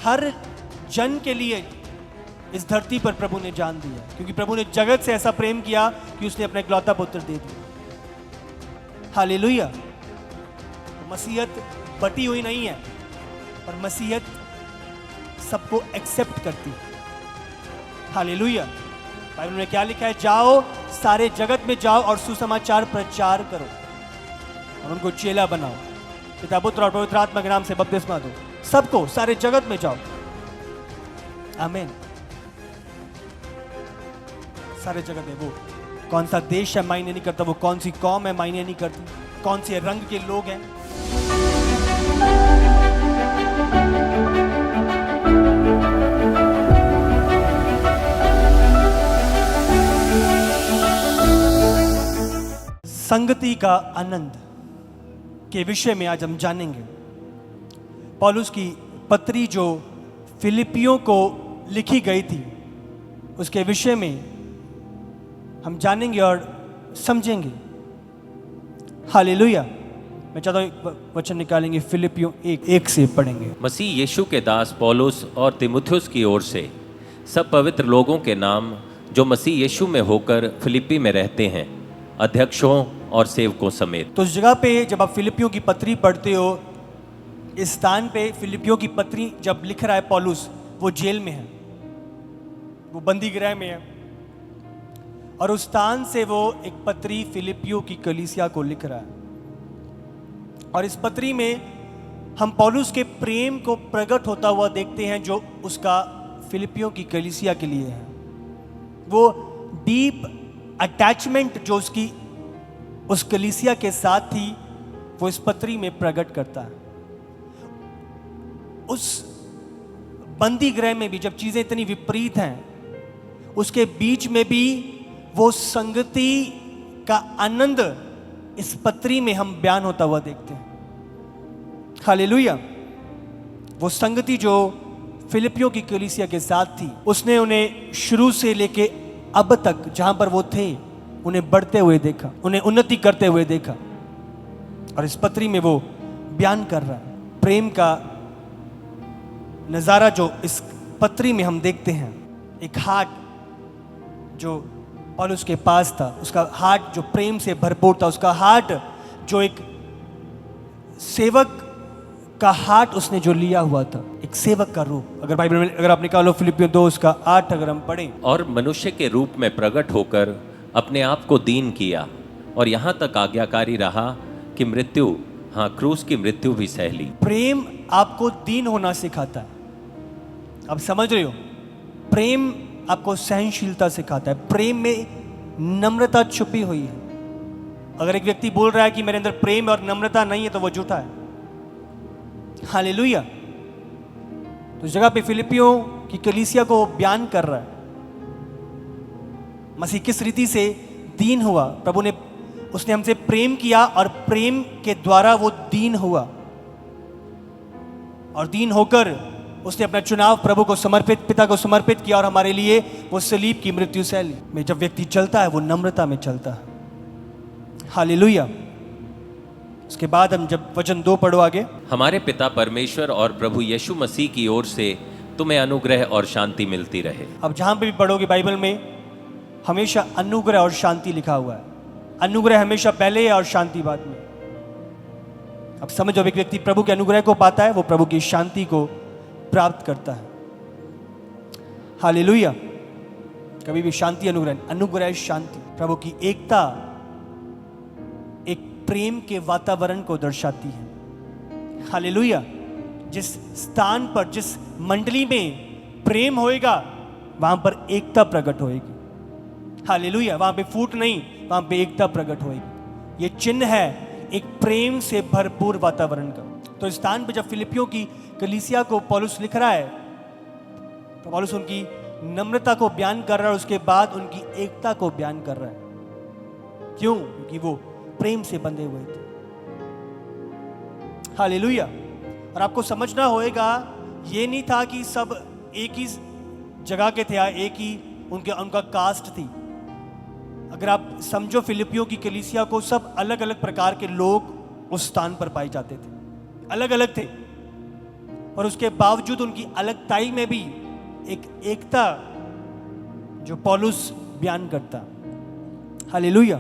हर जन के लिए इस धरती पर प्रभु ने जान दिया, क्योंकि प्रभु ने जगत से ऐसा प्रेम किया कि उसने अपना इकलौता पुत्र दे दिया। हालेलुया। मसीहत बटी हुई नहीं है, पर मसीहत सबको एक्सेप्ट करती है। हालेलुया। बाइबल में क्या लिखा है? जाओ, सारे जगत में जाओ और सुसमाचार प्रचार करो और उनको चेला बनाओ, पिता पुत्र और पवित्र आत्मा के नाम से बपतिस्मा दो। सबको, सारे जगत में जाओ। आमीन। सारे जगत में, वो कौन सा देश है मायने नहीं करता, वो कौन सी कौम है मायने नहीं करती, कौन से रंग के लोग हैं। संगति का आनंद के विषय में आज हम जानेंगे। पौलुस की पत्री जो फिलिपियों को लिखी गई थी, उसके विषय में हम जानेंगे और समझेंगे। हालेलुया। मैं चाहता हूं एक वचन निकालेंगे, फिलिपियों 1 से पढ़ेंगे। मसीह यीशु के दास पौलुस और तीमुथियुस की ओर से सब पवित्र लोगों के नाम जो मसीह यीशु में होकर फिलिप्पी में रहते हैं, अध्यक्षों और सेवकों समेत। तो उस जगह पे जब आप फिलिपियों की पत्री पढ़ते हो, इस स्थान पे फिलिपियों की पत्री जब लिख रहा है पौलुस, वो जेल में है, वो बंदी गृह में है, और उस स्थान से वो एक पत्री फिलिपियों की कलीसिया को लिख रहा है। और इस पत्री में हम पौलुस के प्रेम को प्रकट होता हुआ देखते हैं जो उसका फिलिपियों की कलीसिया के लिए है। वो डीप अटैचमेंट जो उसकी उस कलीसिया के साथ थी, वो इस पत्री में प्रकट करता है। उस बंदी गृह में भी जब चीजें इतनी विपरीत हैं, उसके बीच में भी वो संगति का आनंद इस पत्री में हम बयान होता हुआ देखते हैं। हालेलुया। वो संगति जो फिलिपियों की कलीसिया के साथ थी, उसने उन्हें शुरू से लेके अब तक जहां पर वो थे, उन्हें बढ़ते हुए देखा, उन्हें उन्नति करते हुए देखा। और इस पत्री में वो बयान कर रहा है प्रेम का नजारा जो इस पत्री में हम देखते हैं। एक हार्ट जो पौलुस के पास था, उसका हार्ट जो प्रेम से भरपूर था, उसका हार्ट जो एक सेवक का हार्ट उसने जो लिया हुआ था, एक सेवक का रूप। अगर बाइबल में अगर आप निकालो फिलिपियों 2:8 अगर हम पढ़ें, और मनुष्य के रूप में प्रकट होकर अपने आप को दीन किया और यहाँ तक आज्ञाकारी रहा कि मृत्यु, हाँ क्रूस की मृत्यु भी सह ली। प्रेम आपको दीन होना सिखाता है। आप समझ रहे हो? प्रेम आपको सहनशीलता सिखाता है। प्रेम में नम्रता छुपी हुई है। अगर एक व्यक्ति बोल रहा है कि मेरे अंदर प्रेम और नम्रता नहीं है, तो वो झूठा है। हालेलुया। तो इस जगह पे फिलिपियों की कलीसिया को बयान कर रहा है मसीह किस रीति से दीन हुआ। प्रभु ने, उसने हमसे प्रेम किया और प्रेम के द्वारा वो दीन हुआ, और दीन होकर उसने अपना चुनाव प्रभु को समर्पित, पिता को समर्पित किया, और हमारे लिए वो सलीब की मृत्यु सह ली। में जब व्यक्ति चलता है, वो नम्रता में चलता है। हालेलुया। उसके बाद हम जब वचन 2 पढ़ो आगे। हमारे पिता परमेश्वर और प्रभु यीशु मसीह की ओर से तुम्हें अनुग्रह और शांति मिलती रहे। अब जहां पे भी पढ़ोगे बाइबल में हमेशा अनुग्रह और शांति लिखा हुआ है। अनुग्रह हमेशा पहले है और शांति बाद में। अब समझो, एक व्यक्ति प्रभु के अनुग्रह को पाता है, वो प्रभु की शांति को प्राप्त करता है। हालेलुया। कभी भी शांति अनुग्रह, अनुग्रह शांति, प्रभु की एकता एक प्रेम के वातावरण को दर्शाती है। हालेलुया। जिस स्थान पर, जिस मंडली में प्रेम होएगा, वहां पर एकता प्रकट होएगी। हालेलुया। वहां पे फूट नहीं, वहां पे एकता प्रकट होएगी। ये चिन्ह है एक प्रेम से भरपूर वातावरण का। तो इस स्थान पे जब फिलिपियों की कलीसिया को पौलुस लिख रहा है, तो पौलुस उनकी नम्रता को बयान कर रहा है, उसके बाद उनकी एकता को बयान कर रहा है। क्यों? क्योंकि वो प्रेम से बंधे हुए थे। हालेलुया। और आपको समझना होएगा, ये नहीं था कि सब एक ही जगह के थे, एक ही उनका कास्ट थी। अगर आप समझो, फिलिपियों की कलीसिया को सब अलग अलग प्रकार के लोग उस स्थान पर पाए जाते थे, अलग अलग थे। और उसके बावजूद उनकी अलगताई में भी एक एकता जो पौलुस बयान करता। हालेलुया।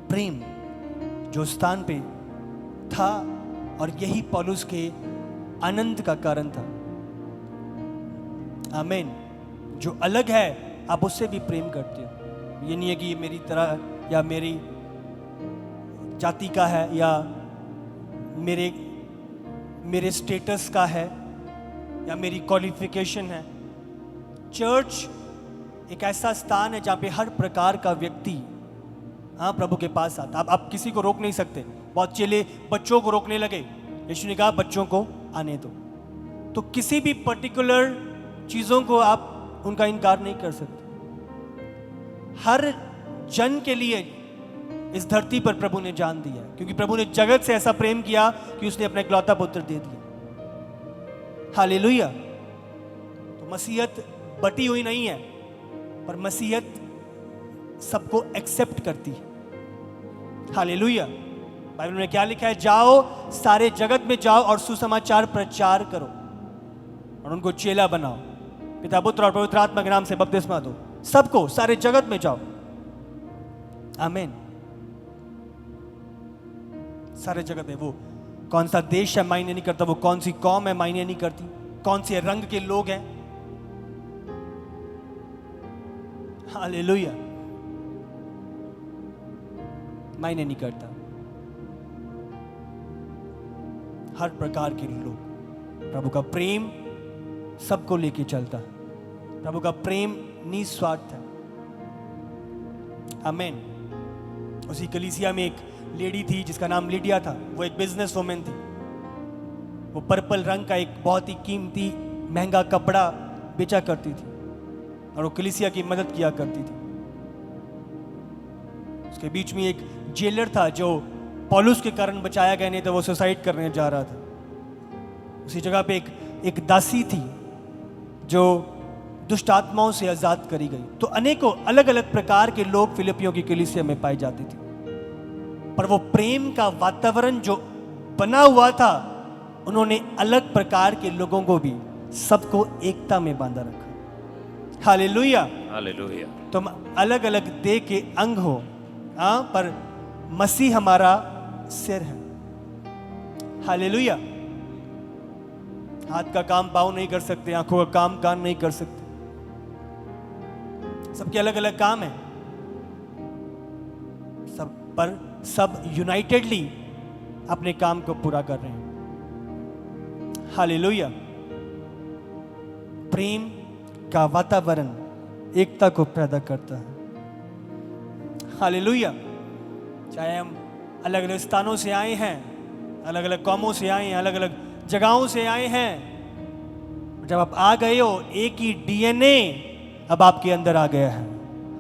प्रेम जो स्थान पे था और यही पौलुस के आनंद का कारण था। आमीन। जो अलग है आप उससे भी प्रेम करते हो। ये नहीं है कि ये मेरी तरह या मेरी जाति का है या मेरे स्टेटस का है या मेरी क्वालिफिकेशन है। चर्च एक ऐसा स्थान है जहाँ पे हर प्रकार का व्यक्ति प्रभु के पास आता। आप किसी को रोक नहीं सकते। बहुत चेले बच्चों को रोकने लगे, यीशु ने कहा बच्चों को आने दो। तो किसी भी पर्टिकुलर चीज़ों को आप उनका इनकार नहीं कर सकते। हर जन के लिए इस धरती पर प्रभु ने जान दिया, क्योंकि प्रभु ने जगत से ऐसा प्रेम किया कि उसने अपना इकलौता पुत्र दे दिया। हालेलुया। तो मसीहत बटी हुई नहीं है, पर मसीहत सबको एक्सेप्ट करती है। हालेलुया। बाइबल में क्या लिखा है? जाओ, सारे जगत में जाओ और सुसमाचार प्रचार करो और उनको चेला बनाओ, पिता पुत्र और पवित्र आत्मा के नाम से बपतिस्मा दो। सबको, सारे जगत में जाओ। आमीन। सारे जगत में, वो कौन सा देश है मायने नहीं करता, वो कौन सी कौम है मायने नहीं करती, कौन से रंग के लोग हैं। हालेलुया। मायने नहीं करता। हर प्रकार के लोग। प्रभु का प्रेम सबको लेके चलता है। प्रभु का प्रेम निस्वार्थ है। आमीन। उसी कलीसिया में एक लेडी थी जिसका नाम लिडिया था। वो एक बिजनेस वुमेन थी। वो पर्पल रंग का एक बहुत ही कीमती महंगा कपड़ा बेचा करती थी और वो कलीसिया की मदद किया करती थी। उसके बीच में एक जेलर था जो पौलुस के कारण बचाया गया, नहीं तो वो सुसाइड करने जा रहा था। उसी जगह पे एक दासी थी जो दुष्ट आत्माओं से आजाद करी गई। तो अनेकों अलग अलग प्रकार के लोग फिलिपियों की कलीसिया में पाए जाते थे, पर वो प्रेम का वातावरण जो बना हुआ था, उन्होंने अलग प्रकार के लोगों को भी सबको एकता में बांधा रखा। हालेलुया। हालेलुया। तुम अलग अलग देह के अंग हो, पर मसीह हमारा सिर है। हालेलुया। हाथ का काम पाँव नहीं कर सकते, आंखों का काम कान नहीं कर सकते। सबके अलग अलग काम है, सब पर सब यूनाइटेडली अपने काम को पूरा कर रहे हैं। हालेलुया। प्रेम का वातावरण एकता को पैदा करता है। हालेलुया। चाहे हम अलग अलग स्थानों से आए हैं, अलग अलग कौमों से आए हैं, अलग अलग जगहों से आए हैं, जब आप आ गए हो, एक ही डीएनए अब आपके अंदर आ गया है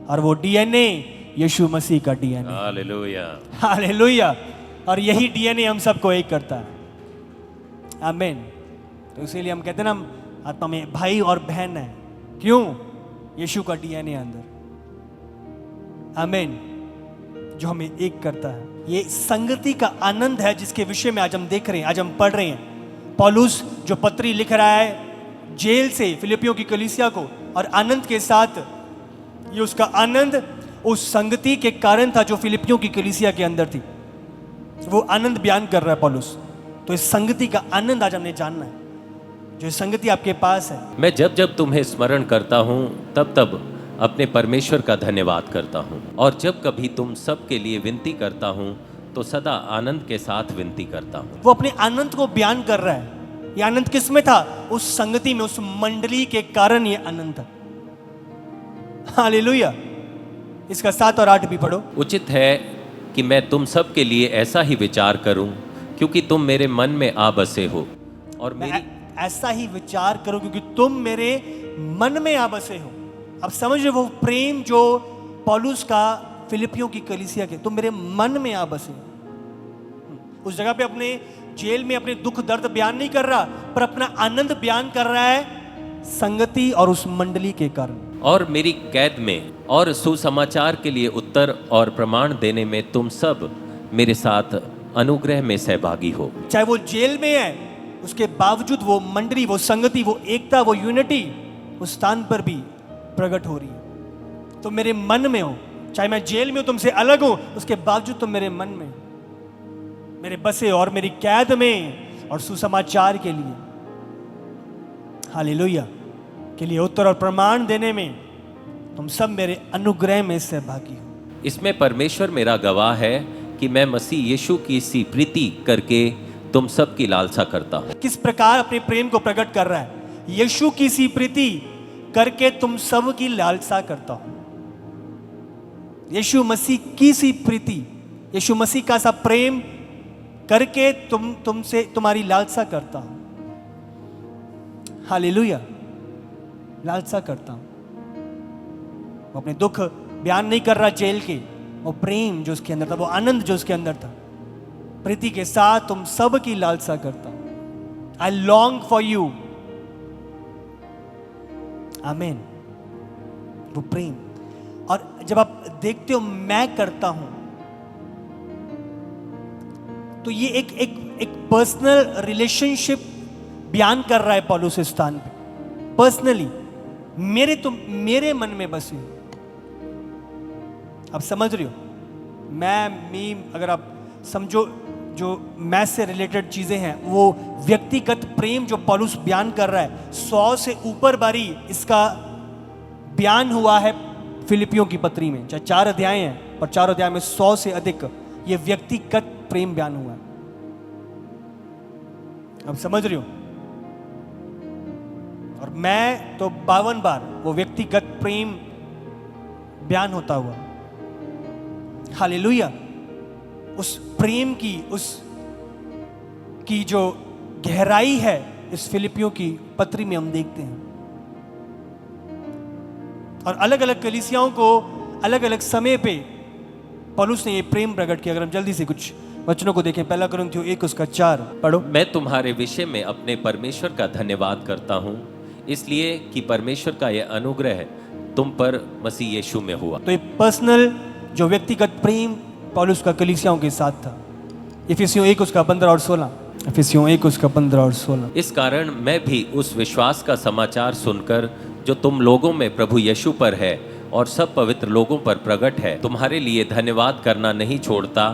और वो डीएनए यीशु मसीह का डीएनए। हालेलुया। हालेलुया। और यही डीएनए हम सबको एक करता है। आमीन। तो इसीलिए हम कहते हैं ना, हम आत्मा में भाई और बहन है। क्यों? यीशु का डीएनए अंदर। आमीन। जो हमें एक करता है। ये संगति का आनंद है जिसके विषय में आज हम देख रहे हैं, आज हम पढ़ रहे हैं। पौलुस जो पत्री लिख रहा है जेल से फिलिपियों की कलीसिया को, और आनंद के साथ, ये उसका आनंद उस संगति के कारण था जो फिलिपियों की कलीसिया के अंदर थी। वो आनंद बयान कर रहा है पौलुस। तो इस संगति का आनंद आज हमने जानना है, जो संगति आपके पास है। मैं जब जब तुम्हें स्मरण करता हूँ तब तब अपने परमेश्वर का धन्यवाद करता हूँ, और जब कभी तुम सब के लिए विनती करता हूँ तो सदा आनंद के साथ विनती करता हूँ। वो अपने आनंद को बयान कर रहा है। ये आनंद किस में था? उस संगति में, उस मंडली के कारण ये आनंद था। हालेलुया। इसका 7 और 8 भी पढ़ो। उचित है कि मैं तुम सब के लिए ऐसा ही विचार करूं, क्योंकि तुम मेरे मन में आ बसे हो, और मेरी ऐसा ही विचार करो क्योंकि तुम मेरे मन में आ बसे हो। अब समझ रहे वो प्रेम जो पौलुस का फिलिपियों की कलीसिया के, तुम मेरे मन में आ बसे। उस जगह पे अपने जेल में अपने दुख दर्द बयान नहीं कर रहा, पर अपना आनंद बयान कर रहा है संगति और उस मंडली के कारण। और मेरी कैद में और सुसमाचार के लिए उत्तर और प्रमाण देने में तुम सब मेरे साथ अनुग्रह में सहभागी हो। चाहे वो जेल में है, उसके बावजूद वो मंडली, वो संगति, वो एकता, वो यूनिटी उस स्थान पर भी प्रकट हो रही है। तुम मेरे मन में हो, चाहे मैं जेल में हूं, तुमसे अलग हूं, उसके बावजूद तुम मेरे मन में, मेरे बसे और मेरी कैद में और सुसमाचार के लिए, हालेलुया, के लिए उत्तर और प्रमाण देने में तुम सब मेरे अनुग्रह में सहभागी हो। इसमें परमेश्वर मेरा गवाह है कि मैं मसीह यीशु की सी प्रीति करके तुम सब की लालसा करता हूँ। किस प्रकार अपने प्रेम को प्रकट कर रहा है? यीशु की सी प्रीति करके तुम सब की लालसा करता हूं। यीशु मसीह की सी प्रीति, यीशु मसीह का सा प्रेम करके तुमसे तुम्हारी लालसा करता हूं। हालेलुया, लालसा करता हूं। वो अपने दुख बयान नहीं कर रहा जेल के, वो प्रेम जो उसके अंदर था, वो आनंद जो उसके अंदर था, प्रीति के साथ तुम सब की लालसा करता हूं। आई लॉन्ग फॉर यू, आमीन। वो प्रेम, और जब आप देखते हो मैं करता हूं, तो ये एक पर्सनल रिलेशनशिप बयान कर रहा है पौलुस इस स्थान पे। पर्सनली मेरे मन में बसे हो। आप समझ रहे हो? अगर आप समझो, जो मैं से रिलेटेड चीजें हैं, वो व्यक्तिगत प्रेम जो पौलुस बयान कर रहा है, 100 से ऊपर बारी इसका बयान हुआ है फिलिपियों की पत्री में। चाहे 4 अध्याय हैं, पर 4 अध्याय में 100 से अधिक ये व्यक्तिगत प्रेम बयान हुआ है। अब समझ रहे हो? और मैं तो 52 बार वो व्यक्तिगत प्रेम बयान होता हुआ, हालेलुया। उस प्रेम की जो गहराई है इस फिलिपियों की पत्री में हम देखते हैं। और अलग अलग कलीसियाओं को अलग अलग समय पे पौलुस ने ये प्रेम प्रकट किया। अगर हम जल्दी से कुछ वचनों को देखें, 1 कुरिन्थियों 1:4 पढ़ो। मैं तुम्हारे विषय में अपने परमेश्वर का धन्यवाद करता हूँ, इसलिए कि परमेश्वर का यह अनुग्रह तुम पर मसीह यीशु में हुआ। तो ये पर्सनल जो व्यक्तिगत प्रेम पौलुस का कलीसियाओं के साथ था। इफिसियों 1:15 और 16। इफिसियों 1:15 और 16। इस कारण मैं भी उस विश्वास का समाचार सुनकर जो तुम लोगों में प्रभु यीशु पर है और सब पवित्र लोगों पर प्रकट है, तुम्हारे लिए धन्यवाद करना नहीं छोड़ता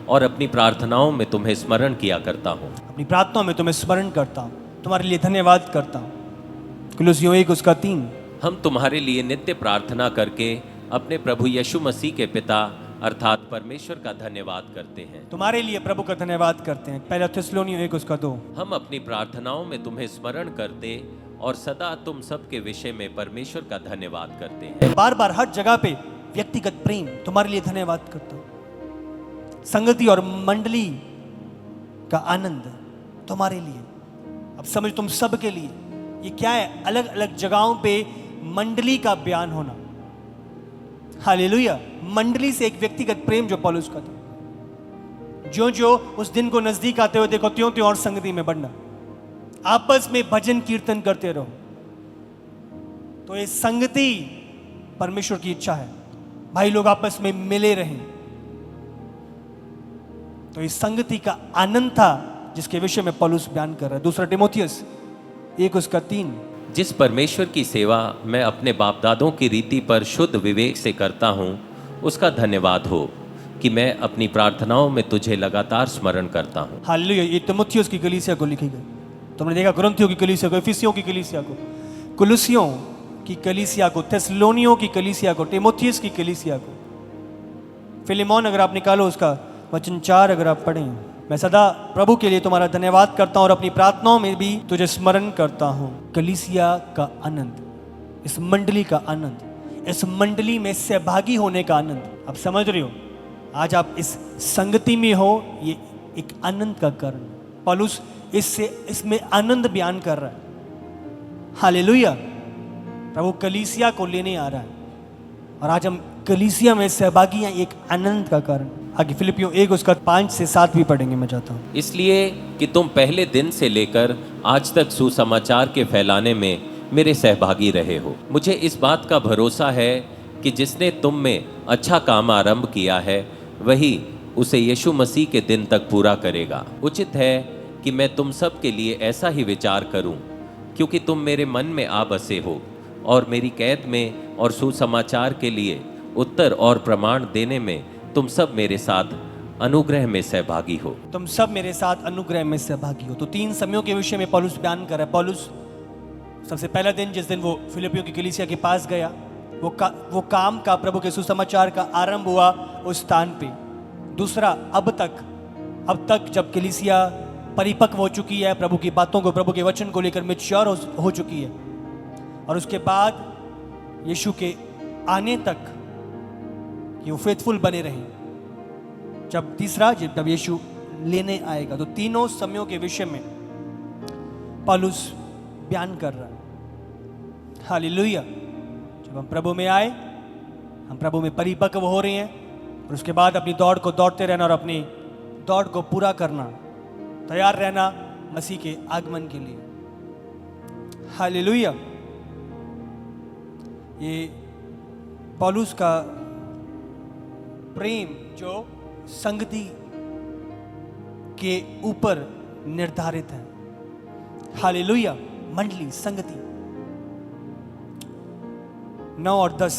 और अपनी प्रार्थनाओं में तुम्हें स्मरण किया करता हूँ। अपनी प्रार्थनाओं में तुम्हें स्मरण करता हूँ, तुम्हारे लिए धन्यवाद करता हूँ। कुलुसियों 1:3। हम तुम्हारे लिए नित्य प्रार्थना करके अपने प्रभु यीशु मसीह के पिता अर्थात परमेश्वर का धन्यवाद करते हैं। तुम्हारे लिए प्रभु का धन्यवाद करते हैं। 1 थिस्सलुनीयों 1:2। हम अपनी प्रार्थनाओं में तुम्हें स्मरण करते और सदा तुम सब के विषय में परमेश्वर का धन्यवाद करते हैं। बार बार हर जगह पे व्यक्तिगत प्रेम, तुम्हारे लिए धन्यवाद करता हूँ। संगति और मंडली का आनंद तुम्हारे लिए। अब समझ, तुम सब के लिए ये क्या है? अलग अलग जगहों पे मंडली का बयान होना। हालेलुया। मंडली से एक व्यक्तिगत प्रेम जो पौलुस का था। जो जो उस दिन को नजदीक आते हुए देखो, त्यों त्यों और संगति में बढ़ना, आपस में भजन कीर्तन करते रहो। तो ये संगति परमेश्वर की इच्छा है, भाई लोग आपस में मिले रहें। तो इस संगति का आनंद था जिसके विषय में पौलुस बयान कर रहा है। 2 तीमुथियुस 1:3। जिस परमेश्वर की सेवा मैं अपने बाप दादों की रीति पर शुद्ध विवेक से करता हूँ, उसका धन्यवाद हो कि मैं अपनी प्रार्थनाओं में तुझे लगातार स्मरण करता हूँ। हालेलुया। ये तीमुथियुस की कलीसिया को लिखी गई। तुमने देखा कुरिन्थियों की कलीसिया को, इफिसियों की कलीसिया को, कुलुसियों की कलीसिया को, थिस्सलुनीयों की कलीसिया को, तीमुथियुस की कलीसिया को। फिलेमोन अगर आप निकालो उसका वचन 4 अगर आप पढ़ें, मैं सदा प्रभु के लिए तुम्हारा धन्यवाद करता हूं और अपनी प्रार्थनाओं में भी तुझे स्मरण करता हूं। कलीसिया का आनंद, इस मंडली का आनंद, इस मंडली में सहभागी होने का आनंद। आप समझ रहे हो? आज आप इस संगति में हो, ये एक आनंद का कारण। पौलुस इसमें आनंद बयान कर रहा है। हालेलुया। प्रभु कलीसिया को लेने आ रहा है और आज हम कलीसिया में सहभागी हैं, एक आनंद का कारण। आगे फिलिपियों 1:5 से 7 भी पढ़ेंगे, मैं चाहता हूँ। इसलिए कि तुम पहले दिन से लेकर आज तक सुसमाचार के फैलाने में मेरे सहभागी रहे हो। मुझे इस बात का भरोसा है कि जिसने तुम में अच्छा काम आरंभ किया है, वही उसे यीशु मसीह के दिन तक पूरा करेगा। उचित है कि मैं तुम सब के लिए ऐसा ही विचार करूं, क्योंकि तुम मेरे मन में आ बसे हो और मेरी कैद में और सुसमाचार के लिए उत्तर और प्रमाण देने में तुम सब मेरे साथ अनुग्रह में सहभागी हो। तुम सब मेरे साथ अनुग्रह में सहभागी हो। तो 3 समयों के विषय में पौलुस बयान कर रहा है। पौलुस सबसे पहला दिन जिस दिन वो फिलिपियों की कलीसिया के पास गया, वो काम का, प्रभु के सुसमाचार का आरंभ हुआ उस स्थान पे। दूसरा, अब तक जब कलीसिया परिपक्व हो चुकी है, प्रभु की बातों को, प्रभु के वचन को लेकर मैच्योर हो चुकी है, और उसके बाद यीशु के आने तक कि वो फेथफुल बने रहे। जब तीसरा, जब यीशु लेने आएगा। तो तीनों समयों के विषय में पौलुस बयान कर रहा है। हालेलुया। जब हम प्रभु में आए, हम प्रभु में परिपक्व हो रहे हैं, और उसके बाद अपनी दौड़ को दौड़ते रहना और अपनी दौड़ को पूरा करना, तैयार रहना मसीह के आगमन के लिए। हालेलुया। ये पौलुस का प्रेम जो संगति के ऊपर निर्धारित है। हालेलुया। मंडली, संगति। 9 और 10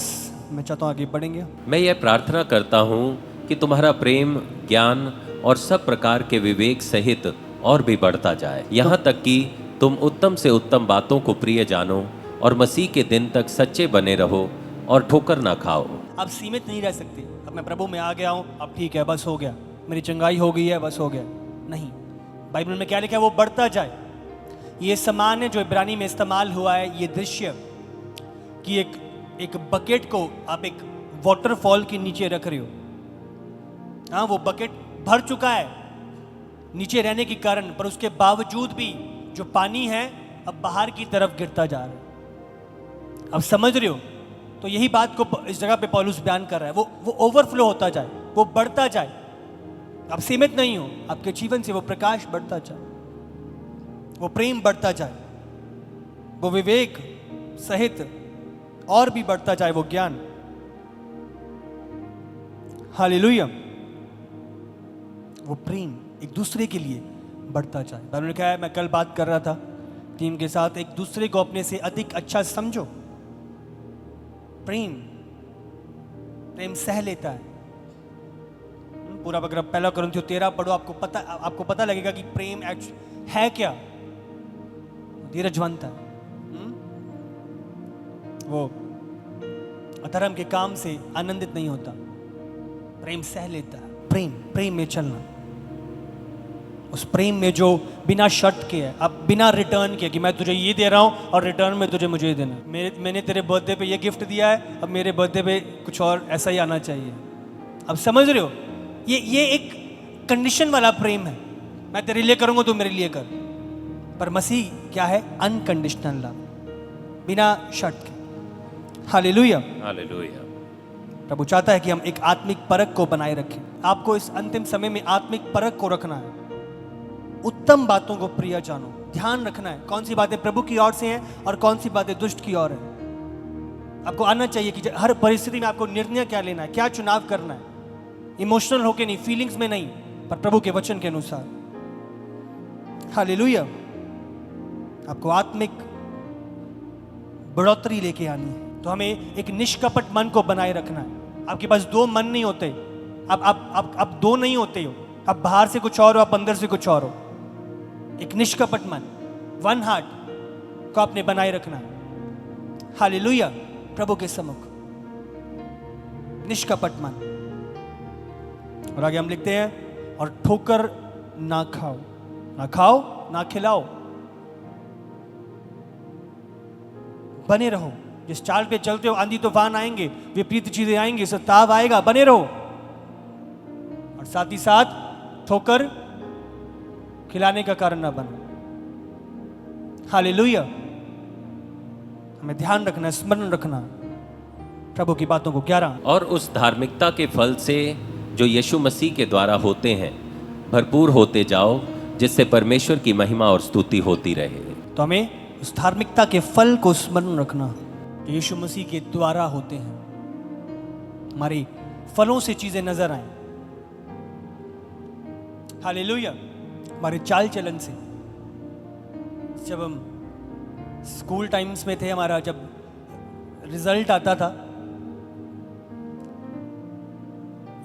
मैं चाहता हूं आगे बढ़ेंगे। मैं यह प्रार्थना करता हूँ कि तुम्हारा प्रेम, ज्ञान और सब प्रकार के विवेक सहित और भी बढ़ता जाए, यहाँ तक कि तुम उत्तम से उत्तम बातों को प्रिय जानो और मसीह के दिन तक सच्चे बने रहो और ठोकर ना खाओ। आप सीमित नहीं रह सकते। अब मैं प्रभु में आ गया हूं, अब ठीक है, बस हो गया, मेरी चंगाई हो गई है, बस हो गया। नहीं, बाइबल में क्या लिखा है? वो बढ़ता जाए। ये सामान्य जो इब्रानी में इस्तेमाल हुआ है, ये दृश्य कि एक बकेट को आप एक वाटरफॉल के नीचे रख रहे हो। हाँ, वो बकेट भर चुका है नीचे रहने के कारण, पर उसके बावजूद भी जो पानी है अब बाहर की तरफ गिरता जा रहा है। अब समझ रहे हो? तो यही बात को इस जगह पे पौलुस बयान कर रहा है। वो ओवरफ्लो होता जाए, वो बढ़ता जाए। आप सीमित नहीं हो, आपके जीवन से वो प्रकाश बढ़ता जाए, वो प्रेम बढ़ता जाए, वो विवेक सहित और भी बढ़ता जाए, वो ज्ञान। हालेलुया। वो प्रेम एक दूसरे के लिए बढ़ता जाए। बाइबल में लिखा है, मैं कल बात कर रहा था टीम के साथ, एक दूसरे को अपने से अधिक अच्छा समझो। प्रेम सह लेता है। पूरा अगर पहला कुरिन्थियों 13 पढ़ो, आपको पता लगेगा कि प्रेम है क्या। धीरजवंत है, वो अधर्म के काम से आनंदित नहीं होता, प्रेम सह लेता है। प्रेम में चलना, उस प्रेम में जो बिना शर्त के है, अब बिना रिटर्न के, कि मैं तुझे ये दे रहा हूं और रिटर्न में तुझे मुझे देना। मैंने तेरे बर्थडे पे ये गिफ्ट दिया है, अब मेरे बर्थडे पे कुछ और ऐसा ही आना चाहिए। अब समझ रहे हो? ये एक कंडीशन वाला प्रेम है। मैं तेरे लिए करूंगा तो मेरे लिए कर। पर मसीह क्या है? अनकंडीशनल लव, बिना शर्त के। हालेलुया। हालेलुया। प्रभु चाहता है कि हम एक आत्मिक परख को बनाए रखें। आपको इस अंतिम समय में आत्मिक परख को रखना है। उत्तम बातों को प्रिय जानो, ध्यान रखना है कौन सी बातें प्रभु की ओर से हैं और कौन सी बातें दुष्ट की ओर है। आपको आना चाहिए कि हर परिस्थिति में आपको निर्णय क्या लेना है, क्या चुनाव करना है। इमोशनल होके नहीं, फीलिंग्स में नहीं, पर प्रभु के वचन के अनुसार। हालेलुया। आपको आत्मिक बढ़ोतरी लेके आनी है, तो हमें एक निष्कपट मन को बनाए रखना है। आपके पास 2 मन नहीं होते। आप 2 नहीं होते हो। आप बाहर से कुछ और हो, आप अंदर से कुछ और हो। एक निष्कपट मन, वन हार्ट को आपने बनाए रखना है। हालेलुया। प्रभु के सम्मुख निष्कपट मन। और आगे हम लिखते हैं, और ठोकर ना खाओ ना खिलाओ, बने रहो। जिस चाल पे चलते हो, आंधी तूफान आएंगे, विपरीत चीजें आएंगी, सताव आएगा, बने रहो। और साथ ही साथ ठोकर खिलाने का कारण ना बनो। हालेलुया। हमें ध्यान रखना, स्मरण रखना प्रभु की बातों को। 11, और उस धार्मिकता के फल से जो यीशु मसीह के द्वारा होते हैं भरपूर होते जाओ, जिससे परमेश्वर की महिमा और स्तुति होती रहे। तो हमें उस धार्मिकता के फल को स्मरण रखना, यीशु मसीह के द्वारा होते हैं। हमारी फलों से चीजें नजर आए। हालेलुया। हमारे चाल चलन से। जब हम स्कूल टाइम्स में थे, हमारा जब रिजल्ट आता था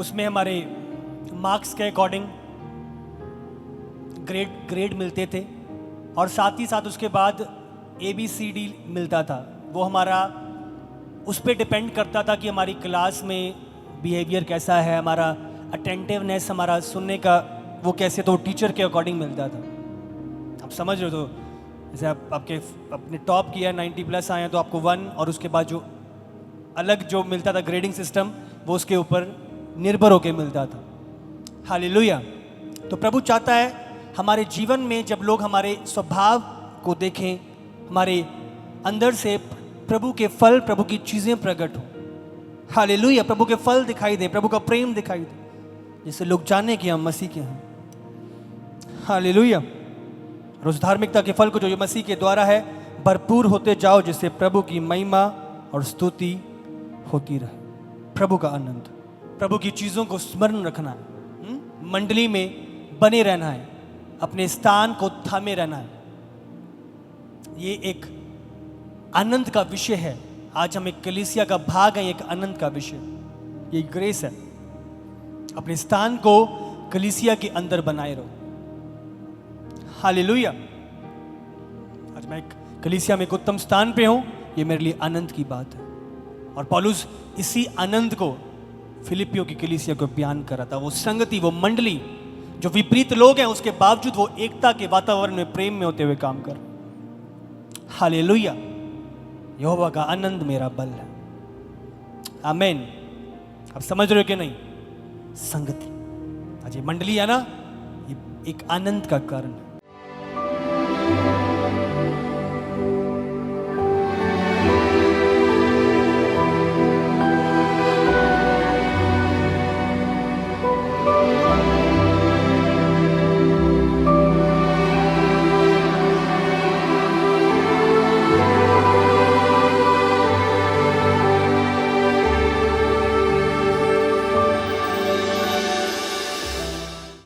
उसमें हमारे मार्क्स के अकॉर्डिंग ग्रेड मिलते थे, और साथ ही साथ उसके बाद ABCD मिलता था। वो हमारा उस पर डिपेंड करता था कि हमारी क्लास में बिहेवियर कैसा है, हमारा अटेंटिवनेस, हमारा सुनने का वो कैसे, तो टीचर के अकॉर्डिंग मिलता था। आप समझ रहे हो? तो जैसे आपके अपने टॉप किया 90+ आए हैं तो आपको 1, और उसके बाद जो अलग जो मिलता था ग्रेडिंग सिस्टम, वो उसके ऊपर निर्भर होकर मिलता था। हालेलुया। तो प्रभु चाहता है हमारे जीवन में जब लोग हमारे स्वभाव को देखें, हमारे अंदर से प्रभु के फल, प्रभु की चीज़ें प्रकट हो। हालेलुया। प्रभु के फल दिखाई दे, प्रभु का प्रेम दिखाई दे, जिससे लोग जाने कि हम मसीह के हैं। हालेलुया। और उस धार्मिकता के फल को जो मसीह के द्वारा है भरपूर होते जाओ, जिससे प्रभु की महिमा और स्तुति होती रहे। प्रभु का आनंद, प्रभु की चीज़ों को स्मरण रखना है, मंडली में बने रहना है, अपने स्थान को थामे रहना है। ये एक आनंद का विषय है। आज हम एक कलीसिया का भाग हैं, एक आनंद का विषय, ये ग्रेस है। अपने स्थान को कलीसिया के अंदर बनाए रहो। हालेलुया। आज मैं एक कलीसिया में एक उत्तम स्थान पे हूं, ये मेरे लिए आनंद की बात है। और पौलुस इसी आनंद को फिलिपियों की कलीसिया को बयान कर रहा था। वो संगति, वो मंडली, जो विपरीत लोग हैं उसके बावजूद वो एकता के वातावरण में, प्रेम में होते हुए काम कर। हालेलुया। यहोवा का आनंद मेरा बल है। आमीन। आप समझ रहे हो कि नहीं? संगति, आज ये मंडली है ना, ये एक आनंद का कारण है।